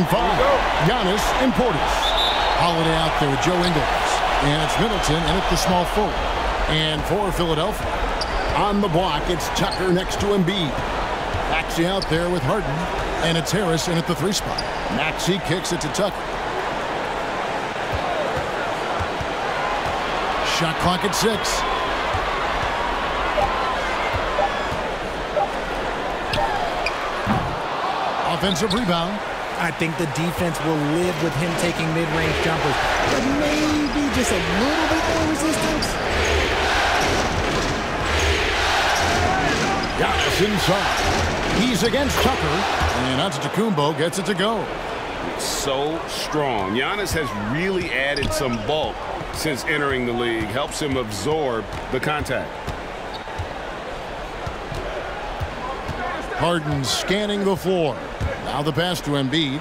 5. Giannis and Portis. Holiday out there with Joe Ingles. And it's Middleton in at the small forward. And for Philadelphia, on the block, it's Tucker next to Embiid. Maxey out there with Harden. And it's Harris in at the 3 spot. Maxey kicks it to Tucker. Shot clock at 6. Offensive rebound. I think the defense will live with him taking mid-range jumpers, but maybe just a little bit more resistance. Giannis inside. He's against Tucker, and Antetokounmpo gets it to go. So strong. Giannis has really added some bulk since entering the league. Helps him absorb the contact. Harden scanning the floor. Now the pass to Embiid.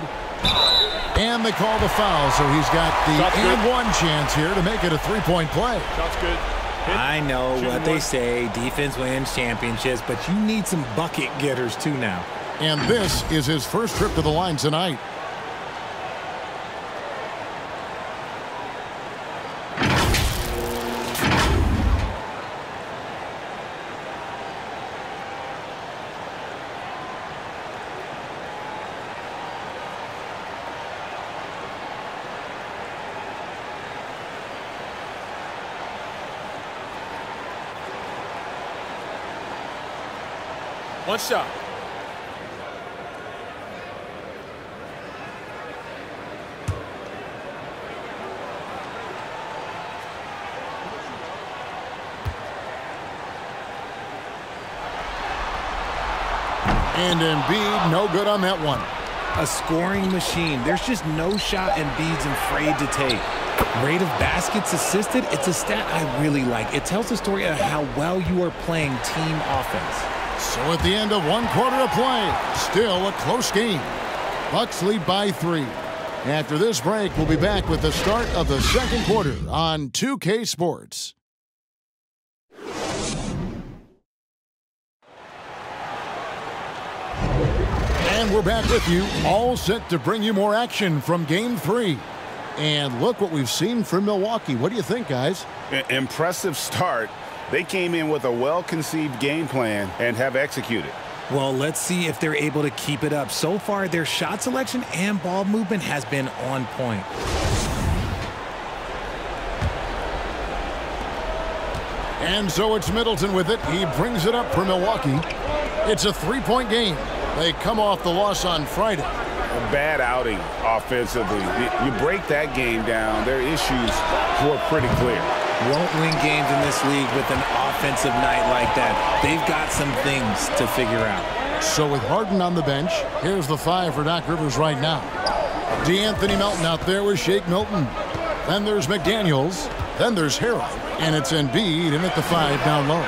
And they call the foul, so he's got the and-one chance here to make it a 3-point play. Shot's good. I know what they say, defense wins championships, but you need some bucket getters too now. And this is his first trip to the line tonight. One shot. And Embiid, no good on that one. A scoring machine. There's just no shot Embiid's afraid to take. Rate of baskets assisted, it's a stat I really like. It tells the story of how well you are playing team offense. So at the end of 1 quarter of play, still a close game. Bucks lead by 3. After this break, we'll be back with the start of the second quarter on 2K Sports. And we're back with you, all set to bring you more action from Game 3. And look what we've seen from Milwaukee. What do you think, guys? Impressive start. They came in with a well-conceived game plan and have executed. Well, let's see if they're able to keep it up. So far, their shot selection and ball movement has been on point. And so it's Middleton with it. He brings it up for Milwaukee. It's a 3-point game. They come off the loss on Friday. A bad outing offensively. You break that game down, their issues were pretty clear. Won't win games in this league with an offensive night like that. They've got some things to figure out. So with Harden on the bench, here's the 5 for Doc Rivers right now. DeAnthony Melton out there with Shake Milton. Then there's McDaniels. Then there's Harrell. And it's Embiid in at the 5 down low.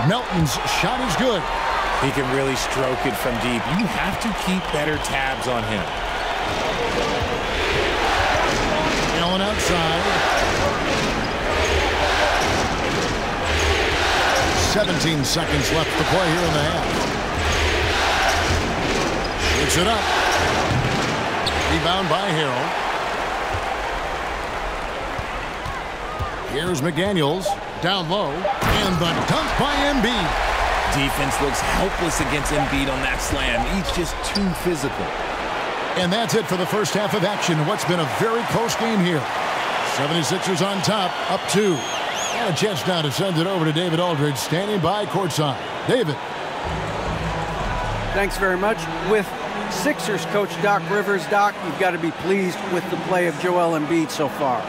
Melton's shot is good. He can really stroke it from deep. You have to keep better tabs on him. Allen outside. 17 seconds left to play here in the half. Shoots it up. Rebound by Harrell. Here's McDaniels. Down low. And the dunk by Embiid. Defense looks helpless against Embiid on that slam. He's just too physical. And that's it for the first half of action. What's been a very close game here. 76ers on top, up 2. And a chance now to send it over to David Aldridge, standing by courtside. David. Thanks very much. With Sixers coach Doc Rivers, Doc, you've got to be pleased with the play of Joel Embiid so far.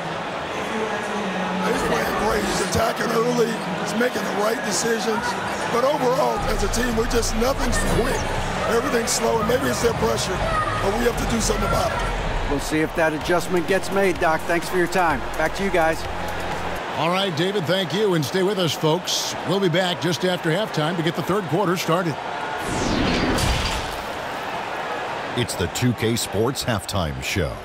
He's playing great. He's attacking early. He's making the right decisions. But overall, as a team, nothing's quick. Everything's slow, and maybe it's their pressure, but we have to do something about it. We'll see if that adjustment gets made, Doc. Thanks for your time. Back to you guys. All right, David, thank you, and stay with us, folks. We'll be back just after halftime to get the third quarter started. It's the 2K Sports Halftime Show.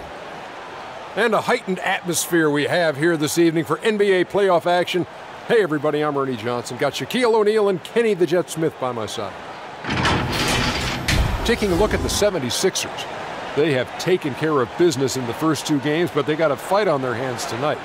And a heightened atmosphere we have here this evening for NBA playoff action. Hey, everybody, I'm Ernie Johnson. Got Shaquille O'Neal and Kenny the Jet Smith by my side. Taking a look at the 76ers. They have taken care of business in the first 2 games, but they got a fight on their hands tonight.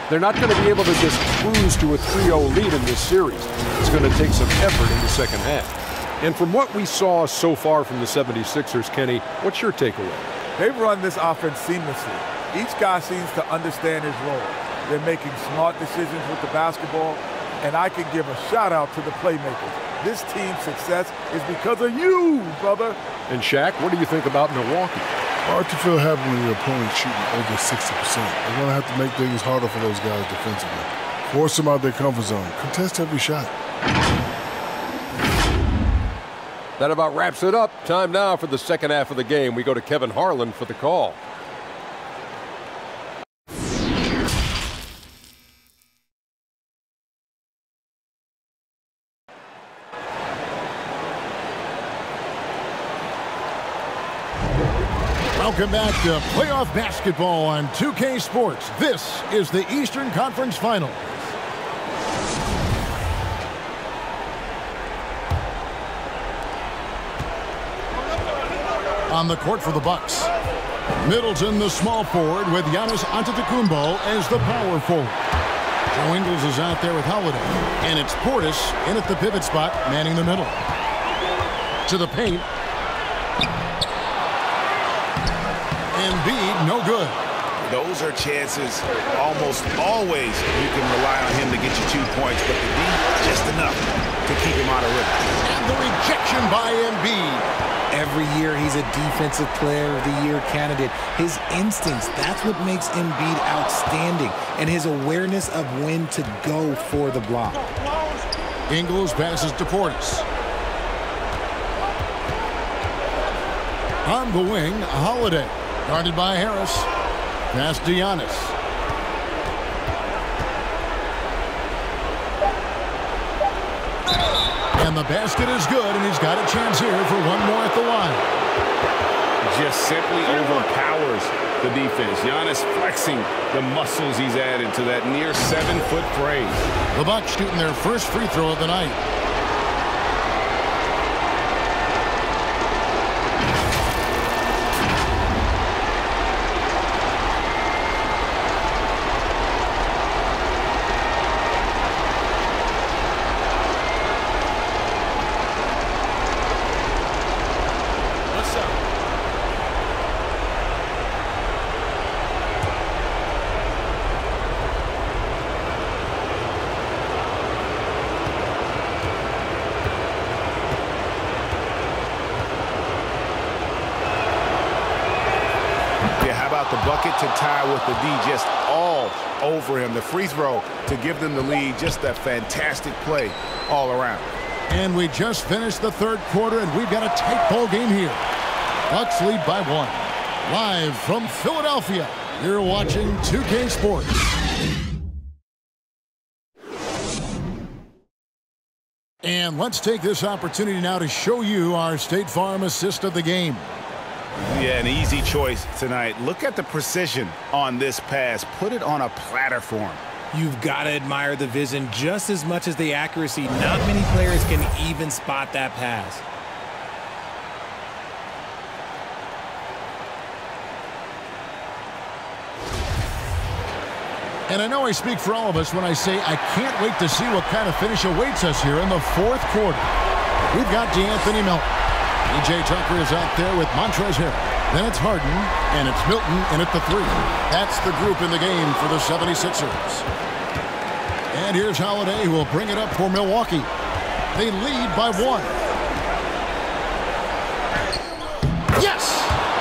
They're not going to be able to just cruise to a 3-0 lead in this series. It's going to take some effort in the second half. And from what we saw so far from the 76ers, Kenny, what's your takeaway? They've run this offense seamlessly. Each guy seems to understand his role. They're making smart decisions with the basketball, and I can give a shout-out to the playmakers. This team's success is because of you, brother. And Shaq, what do you think about Milwaukee? Hard to feel happy when your opponent's shooting over 60%. They're going to have to make things harder for those guys defensively. Force them out their comfort zone. Contest every shot. That about wraps it up. Time now for the second half of the game. We go to Kevin Harlan for the call. Welcome back to playoff basketball on 2K Sports. This is the Eastern Conference Finals. On the court for the Bucks, Middleton, the small forward, with Giannis Antetokounmpo as the power forward. Joe Ingles is out there with Holiday, and it's Portis in at the pivot spot, manning the middle. To the paint. Embiid, no good. Those are chances almost always you can rely on him to get you 2 points, but the D, just enough to keep him out of rhythm. And the rejection by Embiid. Every year he's a Defensive Player of the Year candidate. His instincts, that's what makes Embiid outstanding, and his awareness of when to go for the block. Ingles passes to Portis. On the wing, Holiday. Guarded by Harris. Pass to Giannis. And the basket is good, and he's got a chance here for one more at the line. Just simply overpowers the defense. Giannis flexing the muscles he's added to that near 7-foot frame. The Bucks shooting their first free throw of the night. The bucket to tie with the D just all over him. The free throw to give them the lead. Just a fantastic play all around. And we just finished the third quarter, and we've got a tight ball game here. Bucks lead by 1. Live from Philadelphia, you're watching 2K Sports. And let's take this opportunity now to show you our State Farm assist of the game. Yeah, an easy choice tonight. Look at the precision on this pass. Put it on a platter for him. You've got to admire the vision just as much as the accuracy. Not many players can even spot that pass. And I know I speak for all of us when I say I can't wait to see what kind of finish awaits us here in the fourth quarter. We've got DeAnthony Melton. P.J. Tucker is out there with Montrezl Harrell. Then it's Harden, and it's Milton in at the 3. That's the group in the game for the 76ers. And here's Holiday, who will bring it up for Milwaukee. They lead by 1. Yes!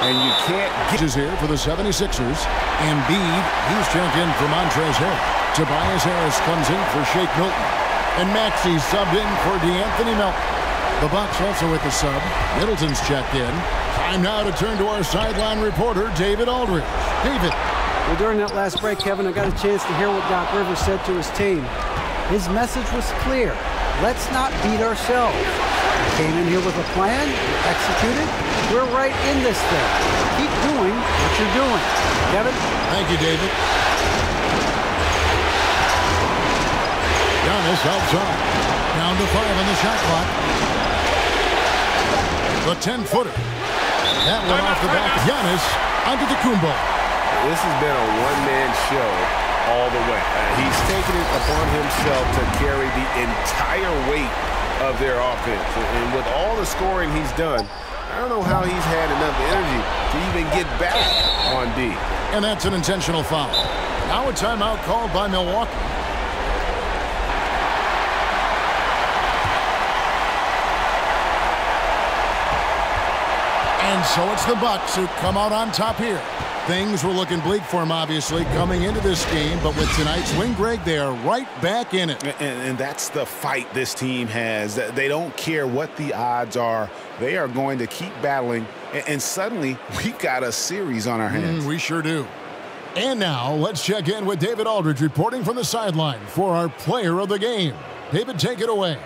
And you can't get here for the 76ers. Embiid, he's checked in for Montrezl Harrell. Tobias Harris comes in for Shake Milton. And Maxey subbed in for DeAnthony Melton. The Bucks also with the sub. Middleton's checked in. Time now to turn to our sideline reporter, David Aldridge. David. Well, during that last break, Kevin, I got a chance to hear what Doc Rivers said to his team. His message was clear. Let's not beat ourselves. We came in here with a plan, executed. We're right in this thing. Keep doing what you're doing. Kevin? Thank you, David. Giannis outside. Down to 5 on the shot clock. The 10-footer. That one off the back. Giannis onto the Kumbo. This has been a one-man show all the way. He's taken it upon himself to carry the entire weight of their offense. And with all the scoring he's done, I don't know how he's had enough energy to even get back on D. And that's an intentional foul. Now a timeout called by Milwaukee. And so it's the Bucks who come out on top here. Things were looking bleak for him, obviously, coming into this game. But with tonight's win, Greg, they are right back in it. And that's the fight this team has. They don't care what the odds are. They are going to keep battling. And suddenly, we've got a series on our hands. We sure do. And now, let's check in with David Aldridge reporting from the sideline for our player of the game. David, take it away.